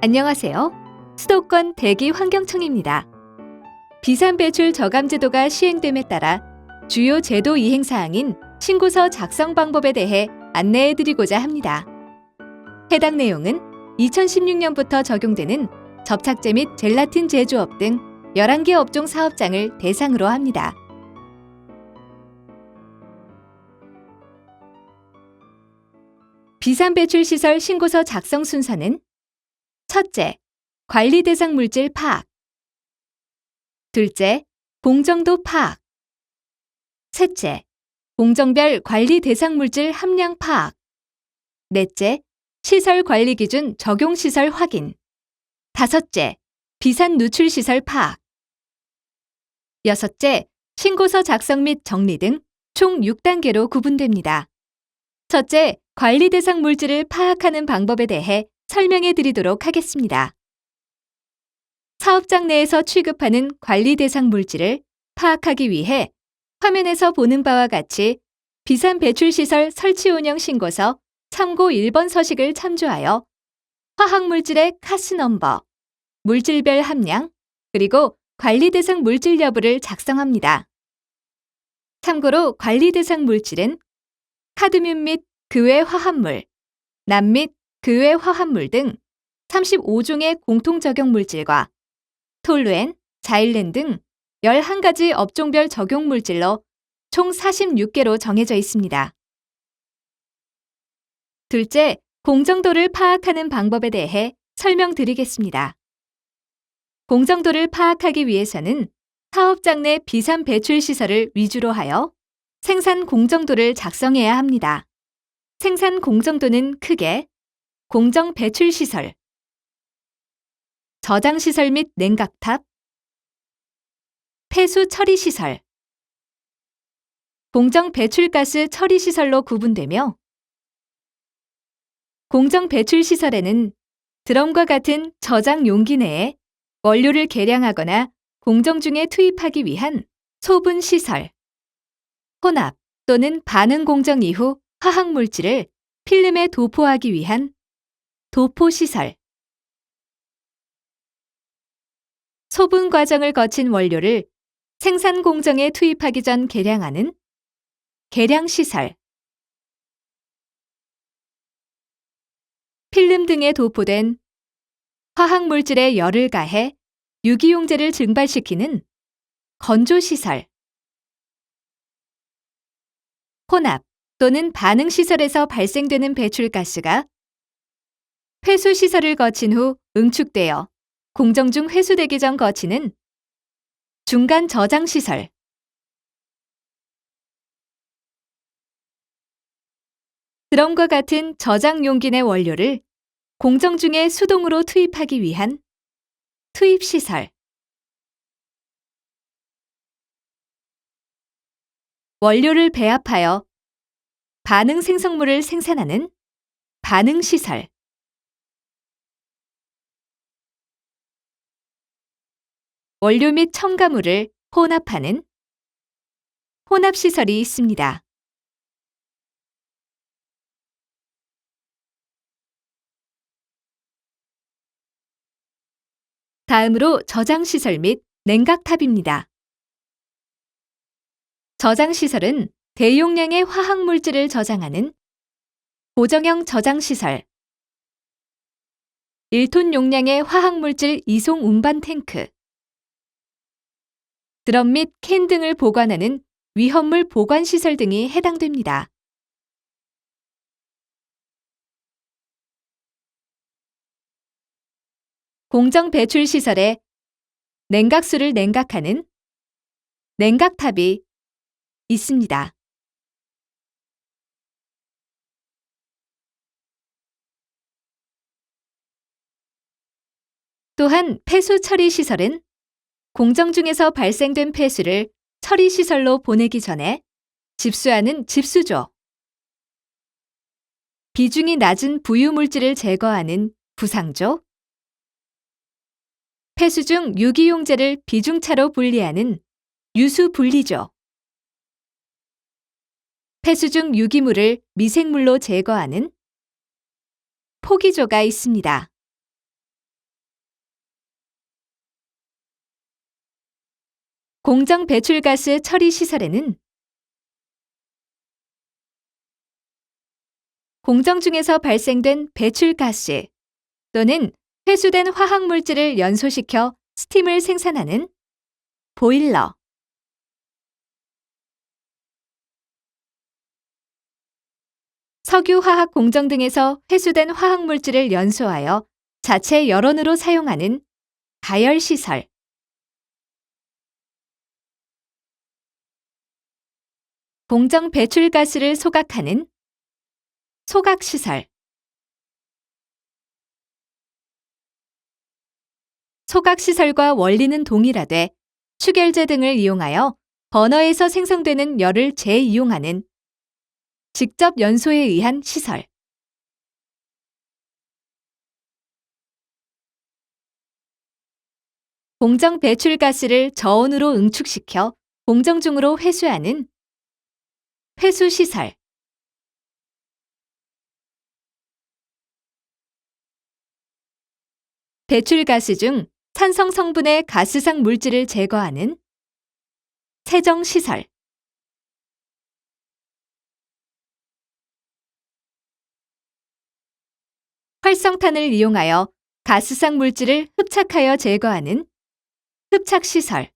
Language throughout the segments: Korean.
안녕하세요. 수도권 대기환경청입니다. 비산배출 저감 제도가 시행됨에 따라 주요 제도 이행 사항인 신고서 작성 방법에 대해 안내해드리고자 합니다. 해당 내용은 2016년부터 적용되는 접착제 및 젤라틴 제조업 등 11개 업종 사업장을 대상으로 합니다. 비산배출시설 신고서 작성 순서는 첫째, 관리 대상 물질 파악. 둘째, 공정도 파악. 셋째, 공정별 관리 대상 물질 함량 파악. 넷째, 시설 관리 기준 적용 시설 확인. 다섯째, 비산 누출 시설 파악. 여섯째, 신고서 작성 및 정리 등 총 6단계로 구분됩니다. 첫째, 관리 대상 물질을 파악하는 방법에 대해 설명해 드리도록 하겠습니다. 사업장 내에서 취급하는 관리 대상 물질을 파악하기 위해 화면에서 보는 바와 같이 비산배출시설 설치 운영 신고서 참고 1번 서식을 참조하여 화학물질의 카스 넘버, 물질별 함량, 그리고 관리 대상 물질 여부를 작성합니다. 참고로 관리 대상 물질은 카드뮴 및 그 외 화합물, 남 및 그 외 화합물 등 35종의 공통 적용 물질과 톨루엔, 자일렌 등 11가지 업종별 적용 물질로 총 46개로 정해져 있습니다. 둘째, 공정도를 파악하는 방법에 대해 설명드리겠습니다. 공정도를 파악하기 위해서는 사업장 내 비산 배출 시설을 위주로 하여 생산 공정도를 작성해야 합니다. 생산 공정도는 크게 공정 배출 시설, 저장 시설 및 냉각탑, 폐수 처리 시설, 공정 배출가스 처리 시설로 구분되며 공정 배출 시설에는 드럼과 같은 저장 용기 내에 원료를 계량하거나 공정 중에 투입하기 위한 소분 시설, 혼합 또는 반응 공정 이후 화학 물질을 필름에 도포하기 위한 도포 시설, 소분 과정을 거친 원료를 생산 공정에 투입하기 전 계량하는 계량 시설, 필름 등에 도포된 화학 물질에 열을 가해 유기용제를 증발시키는 건조 시설, 혼합 또는 반응 시설에서 발생되는 배출가스가 회수 시설을 거친 후 응축되어 공정 중 회수되기 전 거치는 중간 저장 시설, 드럼과 같은 저장 용기 내 원료를 공정 중에 수동으로 투입하기 위한 투입 시설, 원료를 배합하여 반응 생성물을 생산하는 반응 시설, 원료 및 첨가물을 혼합하는 혼합 시설이 있습니다. 다음으로 저장 시설 및 냉각탑입니다. 저장 시설은 대용량의 화학 물질을 저장하는 고정형 저장 시설, 1톤 용량의 화학 물질 이송 운반 탱크, 드럼 및 캔 등을 보관하는 위험물 보관 시설 등이 해당됩니다. 공정 배출 시설에 냉각수를 냉각하는 냉각탑이 있습니다. 또한 폐수 처리 시설은 공정 중에서 발생된 폐수를 처리 시설로 보내기 전에 집수하는 집수조, 비중이 낮은 부유 물질을 제거하는 부상조, 폐수 중 유기용제를 비중차로 분리하는 유수 분리조, 폐수 중 유기물을 미생물로 제거하는 포기조가 있습니다. 공정 배출가스 처리 시설에는 공정 중에서 발생된 배출가스 또는 회수된 화학물질을 연소시켜 스팀을 생산하는 보일러, 석유화학 공정 등에서 회수된 화학물질을 연소하여 자체 열원으로 사용하는 가열시설, 공정 배출가스를 소각하는 소각시설, 소각시설과 원리는 동일하되 축열제 등을 이용하여 버너에서 생성되는 열을 재이용하는 직접 연소에 의한 시설, 공정 배출가스를 저온으로 응축시켜 공정 중으로 회수하는 회수시설, 배출가스 중 산성 성분의 가스상 물질을 제거하는 세정시설, 활성탄을 이용하여 가스상 물질을 흡착하여 제거하는 흡착시설,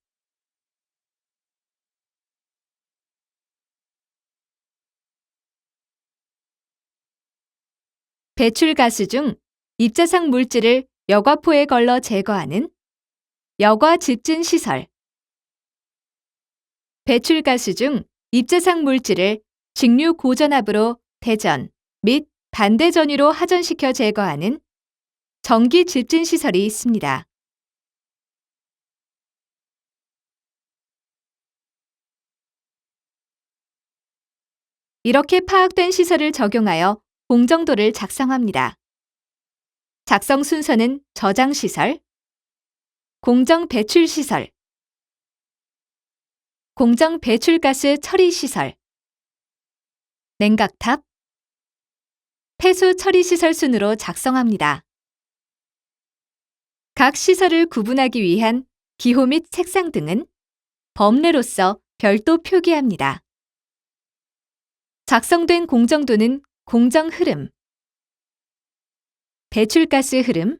배출가스 중 입자상 물질을 여과포에 걸러 제거하는 여과 집진시설, 배출가스 중 입자상 물질을 직류 고전압으로 대전 및 반대전유로 하전시켜 제거하는 전기 집진시설이 있습니다. 이렇게 파악된 시설을 적용하여 공정도를 작성합니다. 작성 순서는 저장시설, 공정 배출시설, 공정 배출가스 처리시설, 냉각탑, 폐수 처리시설 순으로 작성합니다. 각 시설을 구분하기 위한 기호 및 색상 등은 범례로서 별도 표기합니다. 작성된 공정도는 공정 흐름, 배출가스 흐름,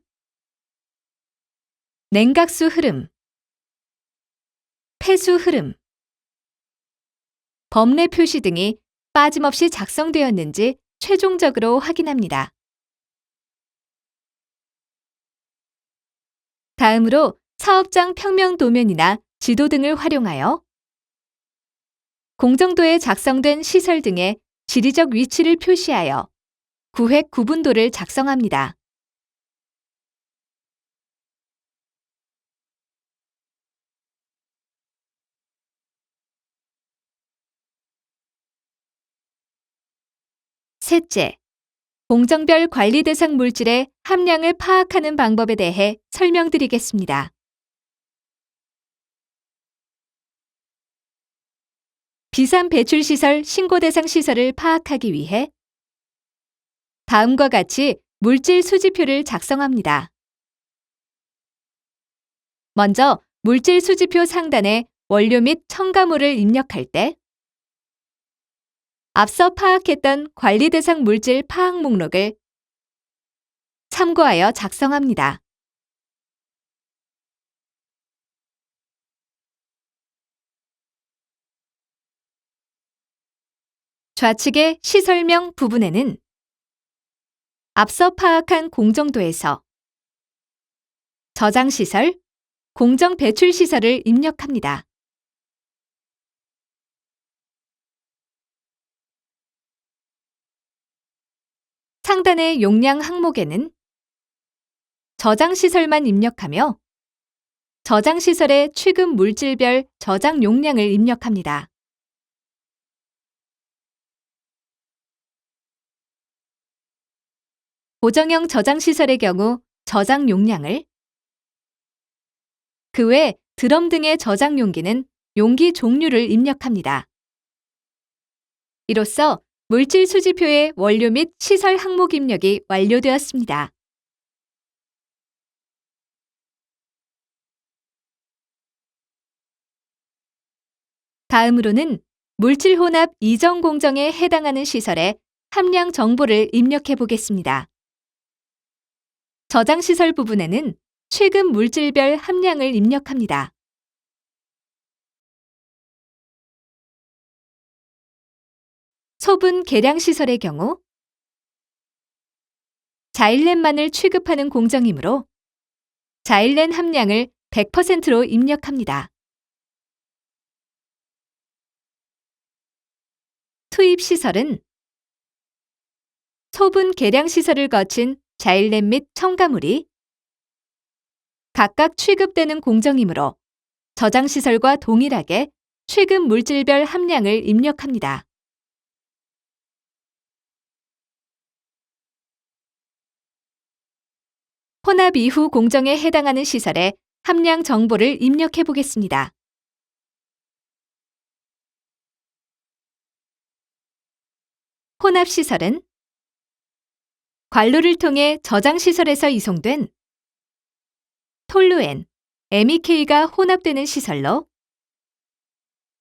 냉각수 흐름, 폐수 흐름, 범례 표시 등이 빠짐없이 작성되었는지 최종적으로 확인합니다. 다음으로 사업장 평면 도면이나 지도 등을 활용하여 공정도에 작성된 시설 등의 지리적 위치를 표시하여 구획 구분도를 작성합니다. 셋째, 공정별 관리 대상 물질의 함량을 파악하는 방법에 대해 설명드리겠습니다. 비산 배출시설 신고 대상 시설을 파악하기 위해 다음과 같이 물질 수지표를 작성합니다. 먼저 물질 수지표 상단에 원료 및 첨가물을 입력할 때 앞서 파악했던 관리 대상 물질 파악 목록을 참고하여 작성합니다. 좌측의 시설명 부분에는 앞서 파악한 공정도에서 저장시설, 공정 배출시설을 입력합니다. 상단의 용량 항목에는 저장시설만 입력하며 저장시설의 취급 물질별 저장 용량을 입력합니다. 고정형 저장시설의 경우 저장 용량을, 그 외 드럼 등의 저장 용기는 용기 종류를 입력합니다. 이로써 물질 수지표의 원료 및 시설 항목 입력이 완료되었습니다. 다음으로는 물질 혼합 이전 공정에 해당하는 시설의 함량 정보를 입력해 보겠습니다. 저장 시설 부분에는 최근 물질별 함량을 입력합니다. 소분 계량 시설의 경우 자일렌만을 취급하는 공정이므로 자일렌 함량을 100%로 입력합니다. 투입 시설은 소분 계량 시설을 거친 자일렌 및 첨가물이 각각 취급되는 공정이므로 저장 시설과 동일하게 최근 물질별 함량을 입력합니다. 혼합 이후 공정에 해당하는 시설의 함량 정보를 입력해 보겠습니다. 혼합 시설은 관로를 통해 저장 시설에서 이송된 톨루엔, MEK가 혼합되는 시설로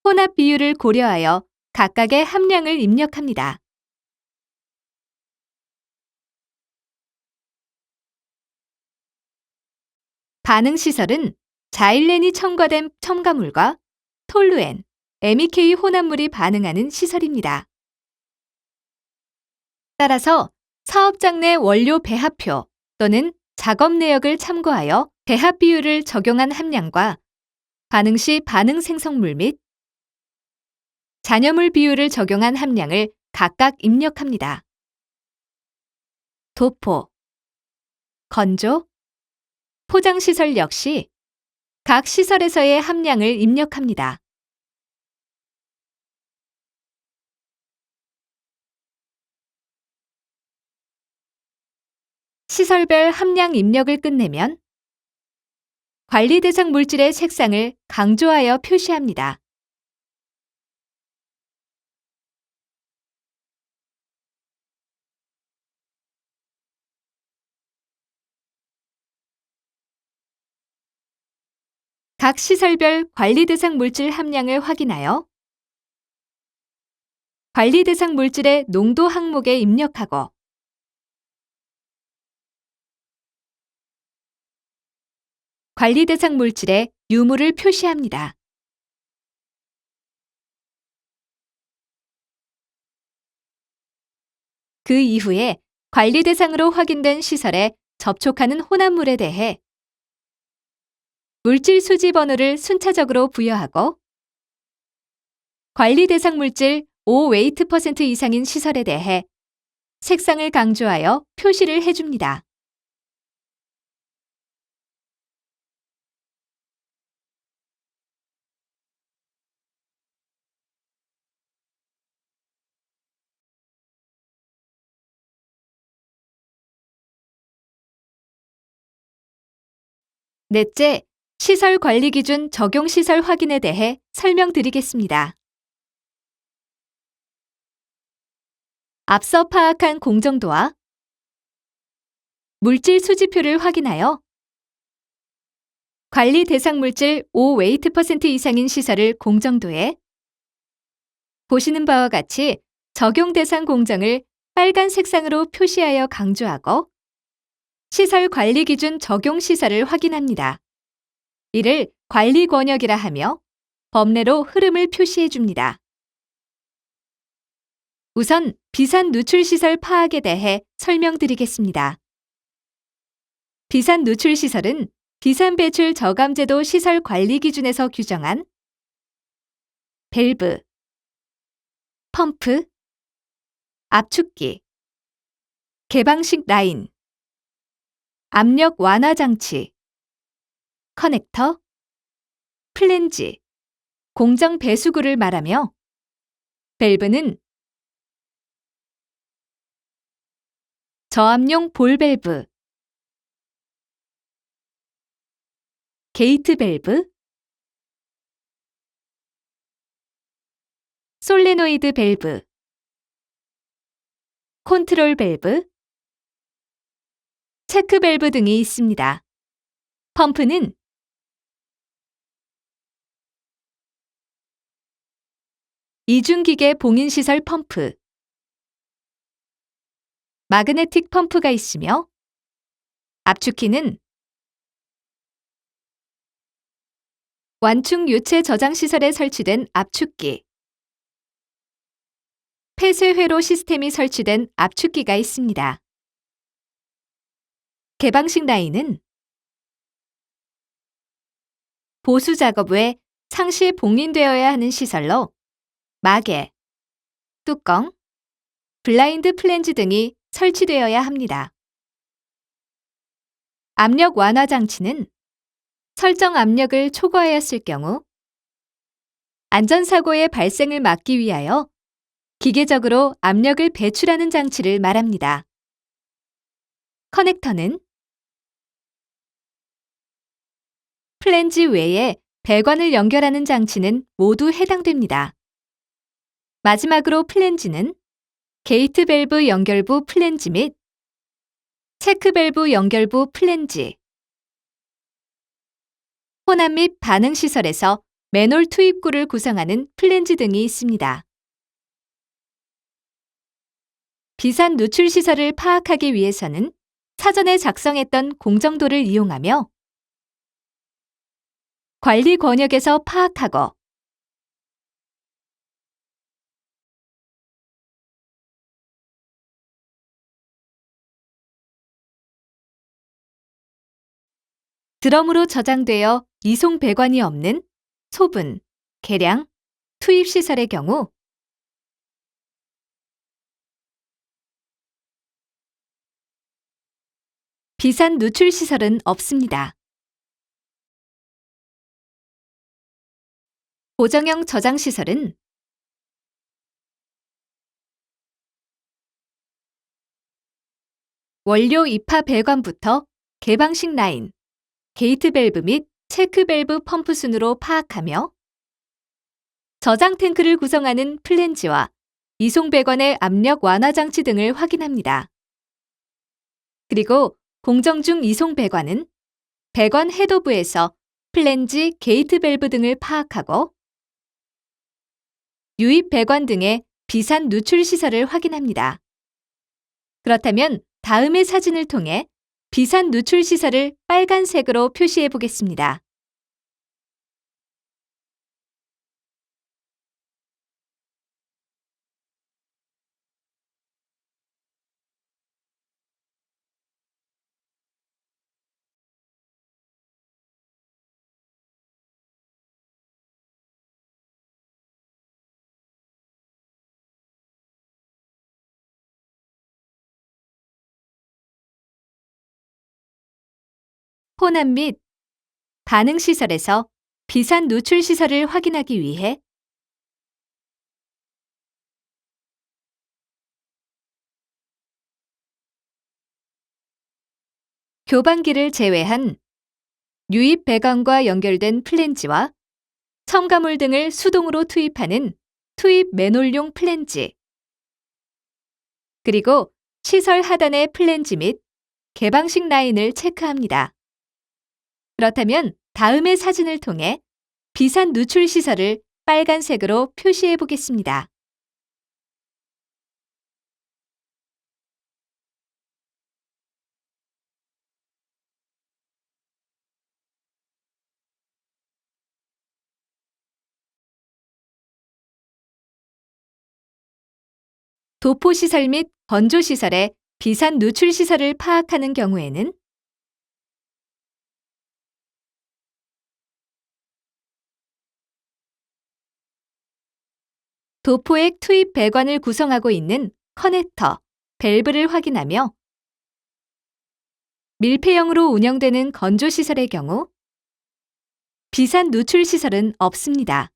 혼합 비율을 고려하여 각각의 함량을 입력합니다. 반응 시설은 자일렌이 첨가된 첨가물과 톨루엔, MEK 혼합물이 반응하는 시설입니다. 따라서 사업장 내 원료 배합표 또는 작업 내역을 참고하여 배합 비율을 적용한 함량과 반응 시 반응 생성물 및 잔여물 비율을 적용한 함량을 각각 입력합니다. 도포, 건조, 포장시설 역시 각 시설에서의 함량을 입력합니다. 시설별 함량 입력을 끝내면 관리 대상 물질의 색상을 강조하여 표시합니다. 각 시설별 관리 대상 물질 함량을 확인하여 관리 대상 물질의 농도 항목에 입력하고 관리 대상 물질의 유무를 표시합니다. 그 이후에 관리 대상으로 확인된 시설에 접촉하는 혼합물에 대해 물질 수지 번호를 순차적으로 부여하고 관리 대상 물질 5웨이트% 이상인 시설에 대해 색상을 강조하여 표시를 해줍니다. 넷째, 시설 관리 기준 적용 시설 확인에 대해 설명드리겠습니다. 앞서 파악한 공정도와 물질 수지표를 확인하여 관리 대상 물질 5웨이트% 이상인 시설을 공정도에 보시는 바와 같이 적용 대상 공정을 빨간 색상으로 표시하여 강조하고 시설 관리 기준 적용 시설을 확인합니다. 이를 관리 권역이라 하며 범례로 흐름을 표시해 줍니다. 우선 비산 누출 시설 파악에 대해 설명드리겠습니다. 비산 누출 시설은 비산 배출 저감제도 시설 관리 기준에서 규정한 밸브, 펌프, 압축기, 개방식 라인, 압력 완화 장치, 커넥터, 플랜지, 공정 배수구를 말하며 밸브는 저압용 볼 밸브, 게이트 밸브, 솔레노이드 밸브, 컨트롤 밸브, 체크 밸브 등이 있습니다. 펌프는 이중기계 봉인시설 펌프, 마그네틱 펌프가 있으며 압축키는 완충 유체 저장 시설에 설치된 압축기, 폐쇄 회로 시스템이 설치된 압축기가 있습니다. 개방식 라인은 보수 작업 외 상시 봉인되어야 하는 시설로 마개, 뚜껑, 블라인드 플랜지 등이 설치되어야 합니다. 압력 완화 장치는 설정 압력을 초과하였을 경우 안전사고의 발생을 막기 위하여 기계적으로 압력을 배출하는 장치를 말합니다. 커넥터는 플랜지 외에 배관을 연결하는 장치는 모두 해당됩니다. 마지막으로 플랜지는 게이트 밸브 연결부 플랜지 및 체크 밸브 연결부 플랜지, 혼합 및 반응 시설에서 맨홀 투입구를 구성하는 플랜지 등이 있습니다. 비산 누출 시설을 파악하기 위해서는 사전에 작성했던 공정도를 이용하며 관리 권역에서 파악하고 드럼으로 저장되어 이송 배관이 없는 소분, 계량, 투입 시설의 경우 비산 누출 시설은 없습니다. 고정형 저장 시설은 원료 입하 배관부터 개방식 라인, 게이트 밸브 및 체크 밸브 펌프 순으로 파악하며 저장 탱크를 구성하는 플랜지와 이송 배관의 압력 완화 장치 등을 확인합니다. 그리고 공정 중 이송 배관은 배관 헤더부에서 플랜지, 게이트 밸브 등을 파악하고 유입 배관 등의 비산 누출 시설을 확인합니다. 그렇다면 다음의 사진을 통해 비산 누출 시설을 빨간색으로 표시해 보겠습니다. 혼합 및 반응 시설에서 비산 누출 시설을 확인하기 위해 교반기를 제외한 유입 배관과 연결된 플랜지와 첨가물 등을 수동으로 투입하는 투입 맨홀용 플랜지, 그리고 시설 하단의 플랜지 및 개방식 라인을 체크합니다. 그렇다면 다음의 사진을 통해 비산 누출 시설을 빨간색으로 표시해 보겠습니다. 도포 시설 및 건조 시설의 비산 누출 시설을 파악하는 경우에는 도포액 투입 배관을 구성하고 있는 커넥터, 밸브를 확인하며 밀폐형으로 운영되는 건조 시설의 경우 비산 누출 시설은 없습니다.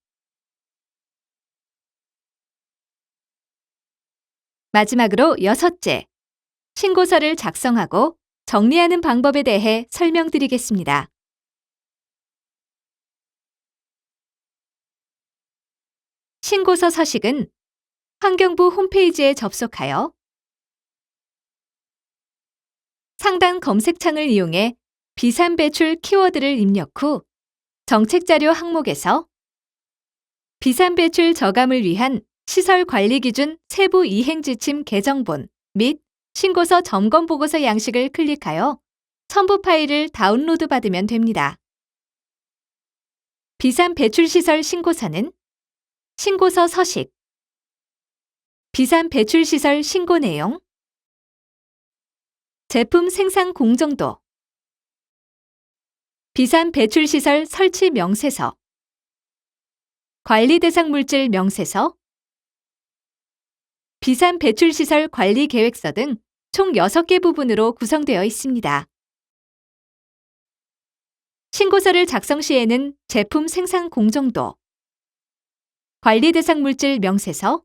마지막으로 여섯째, 신고서를 작성하고 정리하는 방법에 대해 설명드리겠습니다. 신고서 서식은 환경부 홈페이지에 접속하여 상단 검색창을 이용해 비산 배출 키워드를 입력 후 정책자료 항목에서 비산 배출 저감을 위한 시설 관리 기준 세부 이행 지침 개정본 및 신고서 점검 보고서 양식을 클릭하여 첨부 파일을 다운로드 받으면 됩니다. 비산 배출 시설 신고서는 신고서 서식, 비산 배출 시설 신고 내용, 제품 생산 공정도, 비산 배출 시설 설치 명세서, 관리 대상 물질 명세서, 비산 배출 시설 관리 계획서 등 총 6개 부분으로 구성되어 있습니다. 신고서를 작성 시에는 제품 생산 공정도, 관리 대상 물질 명세서,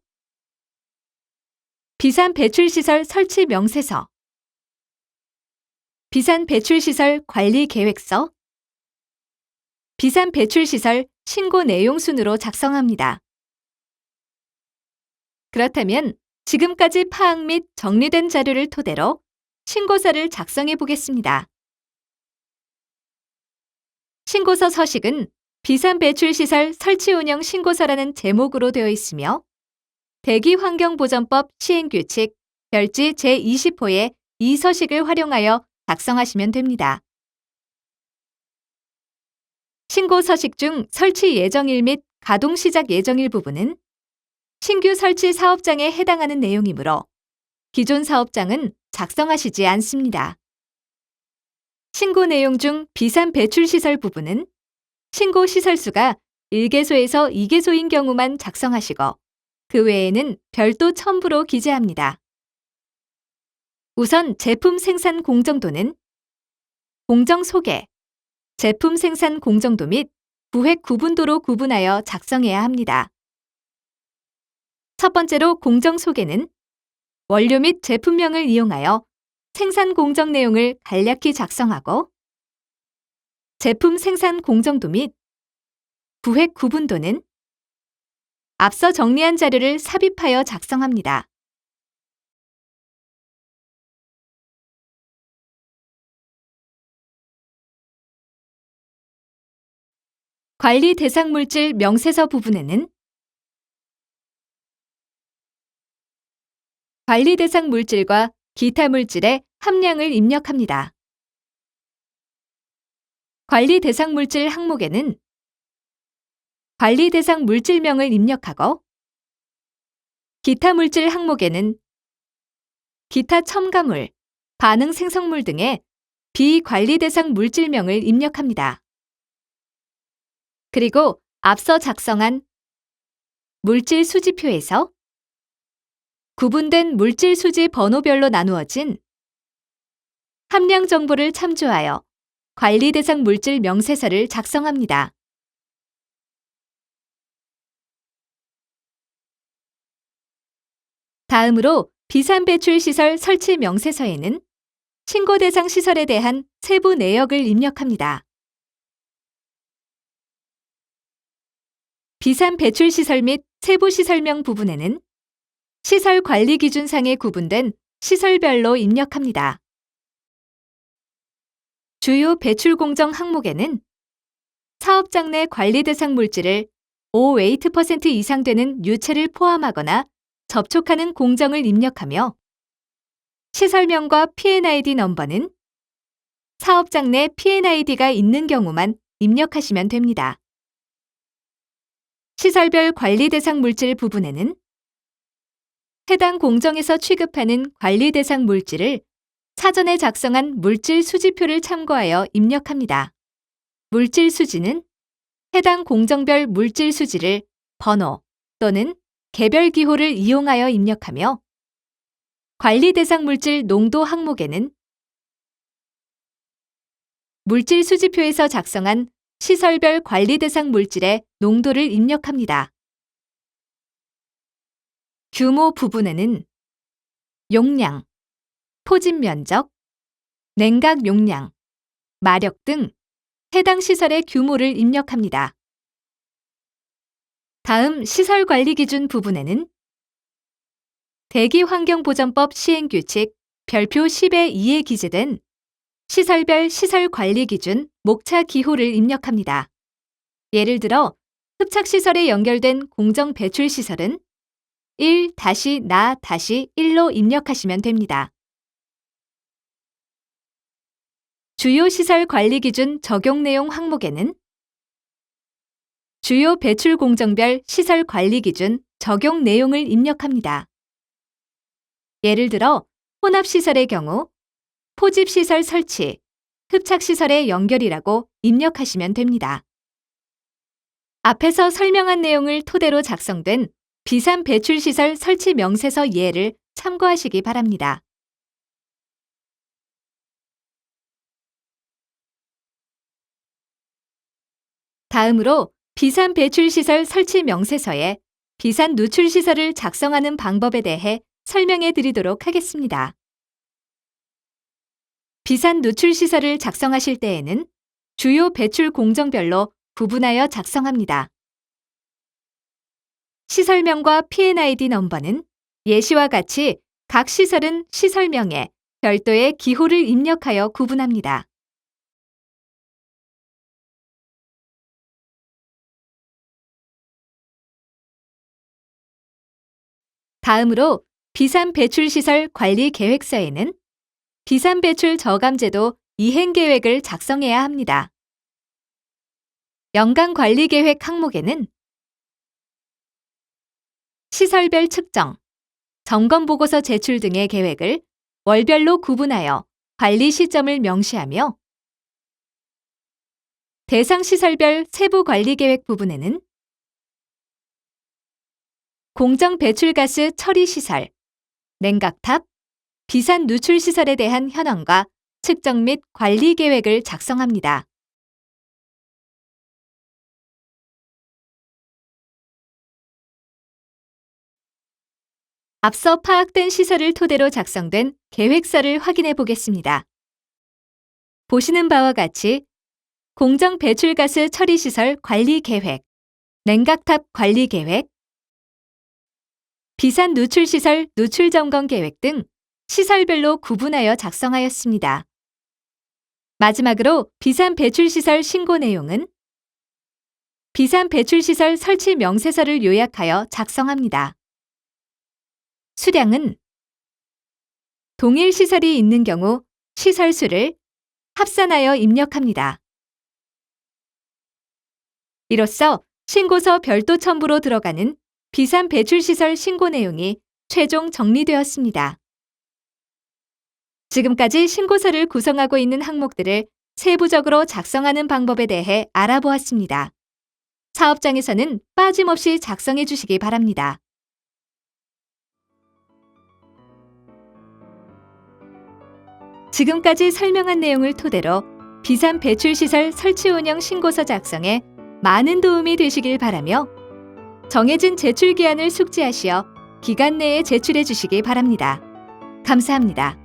비산 배출 시설 설치 명세서, 비산 배출 시설 관리 계획서, 비산 배출 시설 신고 내용 순으로 작성합니다. 그렇다면 지금까지 파악 및 정리된 자료를 토대로 신고서를 작성해 보겠습니다. 신고서 서식은 비산 배출 시설 설치 운영 신고서라는 제목으로 되어 있으며 대기환경보전법 시행규칙 별지 제20호의 이 서식을 활용하여 작성하시면 됩니다. 신고 서식 중 설치 예정일 및 가동 시작 예정일 부분은 신규 설치 사업장에 해당하는 내용이므로 기존 사업장은 작성하시지 않습니다. 신고 내용 중 비산 배출 시설 부분은 신고 시설수가 1개소에서 2개소인 경우만 작성하시고 그 외에는 별도 첨부로 기재합니다. 우선 제품 생산 공정도는 공정 소개, 제품 생산 공정도 및 부획 구분도로 구분하여 작성해야 합니다. 첫 번째로 공정 소개는 원료 및 제품명을 이용하여 생산 공정 내용을 간략히 작성하고 제품 생산 공정도 및 부획 구분도는 앞서 정리한 자료를 삽입하여 작성합니다. 관리 대상 물질 명세서 부분에는 관리 대상 물질과 기타 물질의 함량을 입력합니다. 관리 대상 물질 항목에는 관리 대상 물질명을 입력하고 기타 물질 항목에는 기타 첨가물, 반응 생성물 등의 비관리 대상 물질명을 입력합니다. 그리고 앞서 작성한 물질 수지표에서 구분된 물질 수지 번호별로 나누어진 함량 정보를 참조하여 관리 대상 물질 명세서를 작성합니다. 다음으로 비산 배출 시설 설치 명세서에는 신고 대상 시설에 대한 세부 내역을 입력합니다. 비산 배출 시설 및 세부 시설명 부분에는 시설 관리 기준상에 구분된 시설별로 입력합니다. 주요 배출 공정 항목에는 사업장 내 관리 대상 물질을 5웨이트% 이상 되는 유체를 포함하거나 접촉하는 공정을 입력하며 시설명과 P&ID 넘버는 사업장 내 P&ID가 있는 경우만 입력하시면 됩니다. 시설별 관리 대상 물질 부분에는 해당 공정에서 취급하는 관리 대상 물질을 사전에 작성한 물질 수지표를 참고하여 입력합니다. 물질 수지는 해당 공정별 물질 수지를 번호 또는 개별 기호를 이용하여 입력하며 관리 대상 물질 농도 항목에는 물질 수지표에서 작성한 시설별 관리 대상 물질의 농도를 입력합니다. 규모 부분에는 용량, 포집 면적, 냉각 용량, 마력 등 해당 시설의 규모를 입력합니다. 다음 시설 관리 기준 부분에는 대기환경보전법 시행규칙 별표 10의 2에 기재된 시설별 시설 관리 기준 목차 기호를 입력합니다. 예를 들어 흡착시설에 연결된 공정배출시설은 1-나-1로 입력하시면 됩니다. 주요 시설 관리 기준 적용 내용 항목에는 주요 배출 공정별 시설 관리 기준 적용 내용을 입력합니다. 예를 들어 혼합시설의 경우 포집시설 설치, 흡착시설의 연결이라고 입력하시면 됩니다. 앞에서 설명한 내용을 토대로 작성된 비산배출시설 설치 명세서 예를 참고하시기 바랍니다. 다음으로 비산배출시설 설치 명세서에 비산 누출시설을 작성하는 방법에 대해 설명해 드리도록 하겠습니다. 비산 누출시설을 작성하실 때에는 주요 배출 공정별로 구분하여 작성합니다. 시설명과 P&ID 넘버는 예시와 같이 각 시설은 시설명에 별도의 기호를 입력하여 구분합니다. 다음으로 비산배출시설 관리계획서에는 비산배출 저감제도 이행계획을 작성해야 합니다. 연간관리계획 항목에는 시설별 측정, 점검보고서 제출 등의 계획을 월별로 구분하여 관리 시점을 명시하며 대상 시설별 세부 관리 계획 부분에는 공정 배출가스 처리 시설, 냉각탑, 비산 누출 시설에 대한 현황과 측정 및 관리 계획을 작성합니다. 앞서 파악된 시설을 토대로 작성된 계획서를 확인해 보겠습니다. 보시는 바와 같이 공정 배출가스 처리 시설 관리 계획, 냉각탑 관리 계획, 비산 누출 시설 누출 점검 계획 등 시설별로 구분하여 작성하였습니다. 마지막으로 비산 배출 시설 신고 내용은 비산 배출 시설 설치 명세서를 요약하여 작성합니다. 수량은 동일 시설이 있는 경우 시설 수를 합산하여 입력합니다. 이로써 신고서 별도 첨부로 들어가는 비산 배출시설 신고 내용이 최종 정리되었습니다. 지금까지 신고서를 구성하고 있는 항목들을 세부적으로 작성하는 방법에 대해 알아보았습니다. 사업장에서는 빠짐없이 작성해 주시기 바랍니다. 지금까지 설명한 내용을 토대로 비산 배출시설 설치 운영 신고서 작성에 많은 도움이 되시길 바라며 정해진 제출 기한을 숙지하시어 기간 내에 제출해 주시기 바랍니다. 감사합니다.